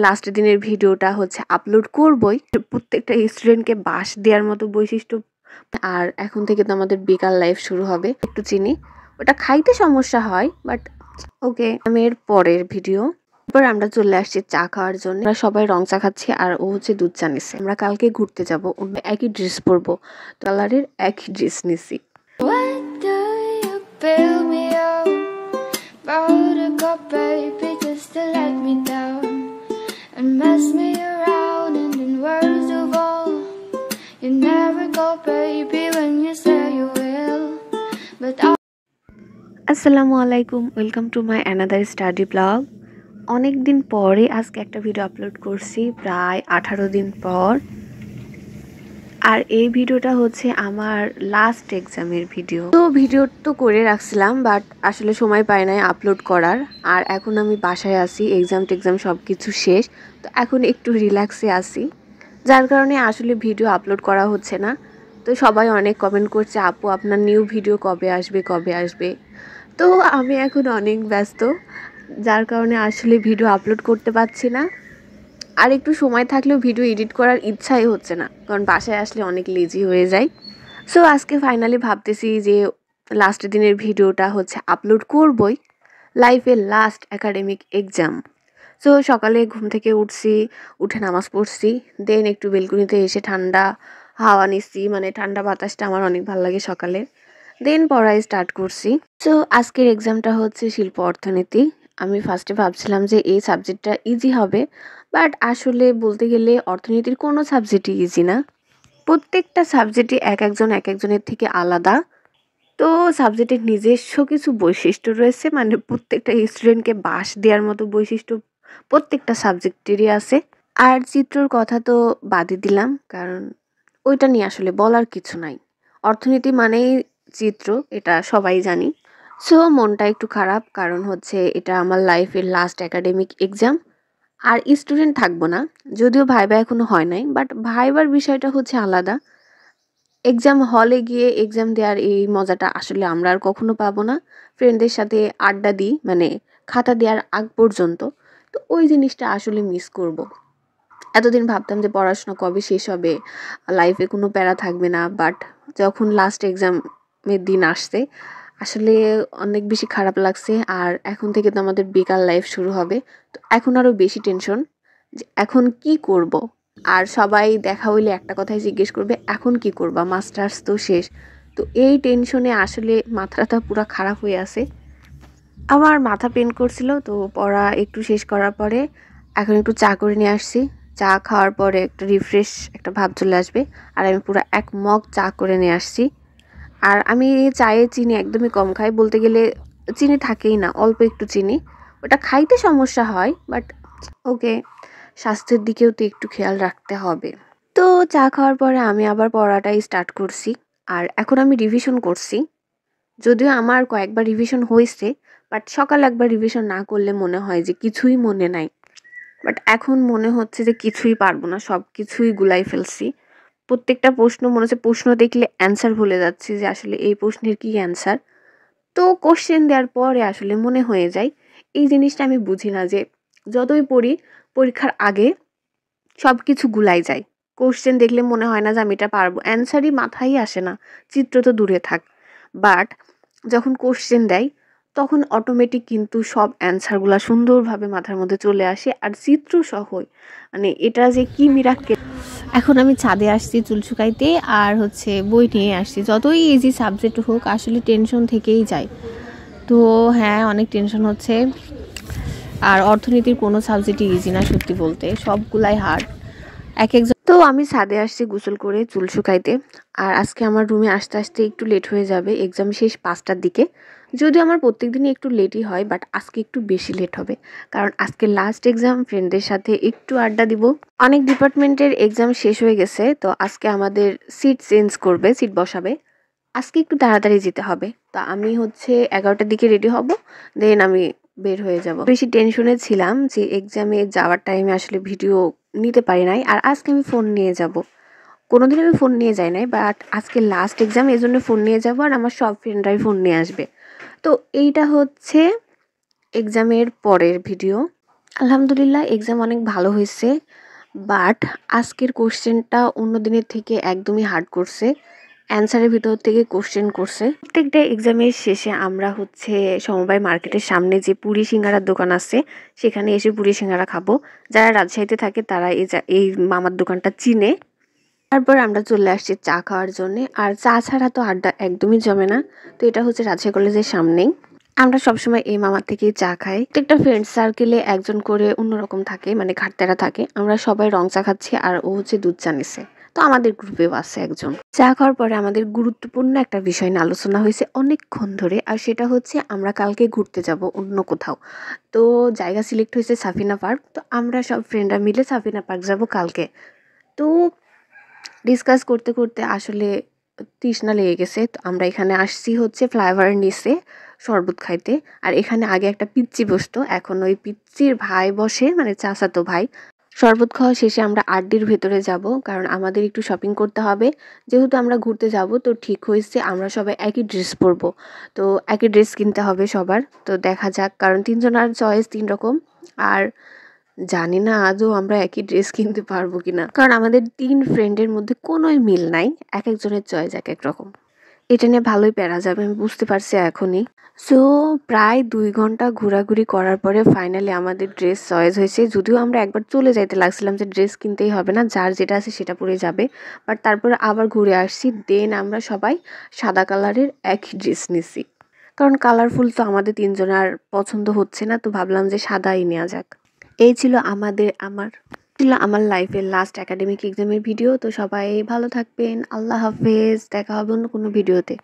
লাস্টের দিনের ভিডিওটা হচ্ছে আপলোড করবই। প্রত্যেকটা স্টুডেন্টকে বাস দেওয়ার মতো বৈশিষ্ট্য। আর এখন থেকে তো আমাদের বিকাল লাইফ শুরু হবে। একটু চিনি, ওটা খাইতে সমস্যা হয়, বাট ওকে। আমি এর পরের ভিডিও। এরপর আমরা চলে আসছি চা খাওয়ার জন্য। আমরা সবাই রং চা খাচ্ছি আর ও হচ্ছে দুধ চা নিচ্ছে। আমরা কালকে ঘুরতে যাব, একই ড্রেস পরবো, কালারের একই ড্রেস নিছি। আসসালামু আলাইকুম, welcome to my another study blog. অনেক দিন পরে আজকে একটা ভিডিও আপলোড করছি, প্রায় 18 দিন পর। আর এই ভিডিওটা হচ্ছে আমার লাস্ট এক্সামের ভিডিও। তো ভিডিও তো করে রাখছিলাম, বাট আসলে সময় পাই নাই আপলোড করার। আর এখন আমি বাসায় আসি, এক্সাম টেক্সাম সব কিছু শেষ, তো এখন একটু রিল্যাক্সে আসি, যার কারণে আসলে ভিডিও আপলোড করা হচ্ছে না। তো সবাই অনেক কমেন্ট করছে, আপু আপনার নিউ ভিডিও কবে আসবে। তো আমি এখন অনেক ব্যস্ত, যার কারণে আসলে ভিডিও আপলোড করতে পারছি না। আর একটু সময় থাকলেও ভিডিও এডিট করার ইচ্ছাই হচ্ছে না, কারণ বাসায় আসলে অনেক লেজি হয়ে যায়। সো আজকে ফাইনালি ভাবতেছি যে লাস্টের দিনের ভিডিওটা হচ্ছে আপলোড করবই, লাইফের লাস্ট একাডেমিক এক্সাম। সো সকালে ঘুম থেকে উঠে নামাজ পড়ছি, দেন একটু বেলকুনিতে এসে ঠান্ডা হাওয়া নিচ্ছি, মানে ঠান্ডা বাতাসটা আমার অনেক ভালো লাগে সকালে। দেন পড়াই স্টার্ট করছি। সো আজকের এক্সামটা হচ্ছে শিল্প অর্থনীতি। আমি ফার্স্টে ভাবছিলাম যে এই সাবজেক্টটা ইজি হবে, বাট আসলে বলতে গেলে অর্থনীতির কোনো সাবজেক্টই ইজি না। প্রত্যেকটা সাবজেক্টই এক একজনের থেকে আলাদা। তো সাবজেক্টের নিজস্ব কিছু বৈশিষ্ট্য রয়েছে, মানে প্রত্যেকটা স্টুডেন্টকে বাস দেওয়ার মতো বৈশিষ্ট্য প্রত্যেকটা সাবজেক্টেরই আছে। আর চিত্রর কথা তো বাদই দিলাম, কারণ ওইটা নিয়ে আসলে বলার কিছু নাই। অর্থনীতি মানেই চিত্র, এটা সবাই জানি। সো মনটা একটু খারাপ, কারণ হচ্ছে এটা আমার লাইফের লাস্ট একাডেমিক এক্সাম। আর স্টুডেন্ট থাকবো না, যদিও ভাইবা এখনো হয় নাই, বাট ভাইবার বিষয়টা হচ্ছে আলাদা। এক্সাম হলে গিয়ে এক্সাম দেওয়ার এই মজাটা আসলে আমরা আর কখনো পাবো না। ফ্রেন্ডদের সাথে আড্ডা দিই, মানে খাতা দেওয়ার আগ পর্যন্ত, তো ওই জিনিসটা আসলে মিস করব। এতদিন ভাবতাম যে পড়াশোনা কবে শেষ হবে, লাইফে কোনো প্যারা থাকবে না, বাট যখন লাস্ট এক্সামের দিন আসছে আসলে অনেক বেশি খারাপ লাগছে। আর এখন থেকে তো আমাদের বেকার লাইফ শুরু হবে, তো এখন আরও বেশি টেনশন যে এখন কি করব। আর সবাই দেখা হইলে একটা কথাই জিজ্ঞেস করবে, এখন কি করবা, মাস্টার্স তো শেষ। তো এই টেনশনে আসলে মাথাটা পুরো খারাপ হয়ে আছে। আমার মাথা পেন করছিল, তো পড়া একটু শেষ করার পরে এখন একটু চা করে নিয়ে আসছি। চা খাওয়ার পরে একটা রিফ্রেশ একটা ভাব চলে আসবে। আর আমি পুরো এক মগ চা করে নিয়ে আসছি। আর আমি চায়ে চিনি একদমই কম খাই, বলতে গেলে চিনি থাকেই না, অল্প একটু চিনি। ওটা খাইতে সমস্যা হয়, বাট ওকে, স্বাস্থ্যের দিকেও তো একটু খেয়াল রাখতে হবে। তো চা খাওয়ার পরে আমি আবার পড়াটাই স্টার্ট করছি। আর এখন আমি রিভিশন করছি, যদিও আমার কয়েকবার রিভিশন হয়েছে, বাট সকালে একবার রিভিশন না করলে মনে হয় যে কিছুই মনে নাই। বাট এখন মনে হচ্ছে যে কিছুই পারবো না, সব কিছুই গুলাই ফেলছি। প্রত্যেকটা প্রশ্ন মনে হচ্ছে, প্রশ্ন দেখলে অ্যান্সার ভুলে যাচ্ছি যে আসলে এই প্রশ্নের কি অ্যান্সার। তো কোশ্চেন দেওয়ার পরে আসলে মনে হয়ে যায়। এই জিনিসটা আমি বুঝি না যে যতই পড়ি, পরীক্ষার আগে সব কিছু গুলাই যায়। কোশ্চেন দেখলে মনে হয় না যে আমি এটা পারবো, অ্যান্সারই মাথায় আসে না, চিত্র তো দূরে থাক। বাট যখন কোশ্চেন দেয় তখন অটোমেটিক কিন্তু সব অ্যান্সারগুলো সুন্দরভাবে মাথার মধ্যে চলে আসে, আর চিত্র সহই, মানে এটা যে কি মিরাক্কেল। এখন আমি ছাদে আসছি চুল শুকাইতে, আর হচ্ছে বই নিয়ে আসছি। যতই ইজি সাবজেক্ট হোক আসলে টেনশন থেকেই যায়। তো হ্যাঁ, অনেক টেনশন হচ্ছে। আর অর্থনীতির কোনো সাবজেক্টই ইজি না, সত্যি বলতে সবগুলাই হার্ড এক একজন। তো আমি ছাদে আসছি গোসল করে চুল শুকাইতে। আর আজকে আমার রুমে আসতে আসতে একটু লেট হয়ে যাবে, এক্সাম শেষ 5টার দিকে। যদিও আমার প্রত্যেকদিনই একটু লেটই হয়, বাট আজকে একটু বেশি লেট হবে, কারণ আজকে লাস্ট এক্সাম। ফ্রেন্ডদের সাথে একটু আড্ডা দিব। অনেক ডিপার্টমেন্টের এক্সাম শেষ হয়ে গেছে, তো আজকে আমাদের সিট চেঞ্জ করবে, সিট বসাবে। আজকে একটু তাড়াতাড়ি যেতে হবে, তো আমি হচ্ছে 11টার দিকে রেডি হব, দেন আমি বের হয়ে যাব। বেশি টেনশনে ছিলাম যে এক্সামে যাওয়ার টাইমে আসলে ভিডিও নিতে পারি নাই। আর আজকে আমি ফোন নিয়ে যাব, কোনোদিন আমি ফোন নিয়ে যাই নাই, বাট আজকে লাস্ট এক্সাম, এই জন্য ফোন নিয়ে যাব। আর আমার সব ফ্রেন্ডরাই ফোন নিয়ে আসবে। তো এইটা হচ্ছে এক্সামের পরের ভিডিও। আলহামদুলিল্লাহ এক্সাম অনেক ভালো হয়েছে, বাট আজকের কোশ্চেনটা অন্য দিনের থেকে একদমই হার্ড করছে। অ্যান্সারের ভিতর থেকে কোশ্চেন করছে। প্রত্যেকটা এক্সামের শেষে আমরা হচ্ছে সমবায় মার্কেটের সামনে যে পুরি সিঙ্গারার দোকান আছে সেখানে এসে পুরি সিঙ্গারা খাবো। যারা রাজশাহীতে থাকে তারা এই মামার দোকানটা চিনে। তারপর আমরা চলে আসছি চা খাওয়ার জন্য। আর চা ছাড়া তো আড্ডা একদমই জমে না। তো এটা হচ্ছে রাজশাহী কলেজের সামনেই। আমরা সবসময় এই মামার থেকেই চা খাই। প্রত্যেকটা ফ্রেন্ড সার্কেলে একজন করে অন্যরকম থাকে, মানে ঘাটতেরা থাকে। আমরা সবাই রং চা খাচ্ছি আর ও হচ্ছে দুধ চা নিছে। তো আমাদের গ্রুপেও আছে একজন। চা খাওয়ার পরে আমাদের গুরুত্বপূর্ণ একটা বিষয় নিয়ে আলোচনা হয়েছে অনেকক্ষণ ধরে, আর সেটা হচ্ছে আমরা কালকে ঘুরতে যাব অন্য কোথাও। তো জায়গা সিলেক্ট হয়েছে সাফিনা পার্ক। তো আমরা সব ফ্রেন্ডরা মিলে সাফিনা পার্ক যাব কালকে। তো ডিসকাস করতে করতে আসলে তৃষ্ণা লেগে গেছে। তো আমরা এখানে আসছি হচ্ছে ফ্লাইওভারের নিচে শরবত খাইতে। আর এখানে আগে একটা পিচ্চি বসতো, এখন ওই পিচ্চির ভাই বসে, মানে চাচাতো ভাই। শরবত খাওয়া শেষে আমরা আড্ডির ভেতরে যাব, কারণ আমাদের একটু শপিং করতে হবে। যেহেতু আমরা ঘুরতে যাব, তো ঠিক হয়েছে আমরা সবাই একই ড্রেস পরবো। তো একই ড্রেস কিনতে হবে সবার। তো দেখা যাক, কারণ তিনজনের চয়েস তিন রকম। আর জানি না আদৌ আমরা একই ড্রেস কিনতে পারবো কিনা, কারণ আমাদের 3 ফ্রেন্ডের মধ্যে কোনোই মিল নাই। এক একজনের চয়েস এক এক রকম। এটা নিয়ে ভালোই প্যারা যাবে, আমি বুঝতে পারছি এখনই। সো প্রায় 2 ঘন্টা ঘোরাঘুরি করার পরে ফাইনালি আমাদের ড্রেস চয়েস হয়েছে। যদিও আমরা একবার চলে যাইতে লাগছিলাম যে ড্রেস কিনতেই হবে না, যার যেটা আছে সেটা পরে যাবে। বাট তারপরে আবার ঘুরে আসছি, দেন আমরা সবাই সাদা কালারের একই ড্রেস নিছি। কারণ কালারফুল তো আমাদের 3 জনের পছন্দ হচ্ছে না, তো ভাবলাম যে সাদাই নেওয়া যাক। এই ছিল আমার লাইফের লাস্ট একাডেমিক এক্সামের ভিডিও। তো সবাই ভালো থাকবেন, আল্লাহ হাফেজ, দেখা হবে অন্য কোনো ভিডিওতে।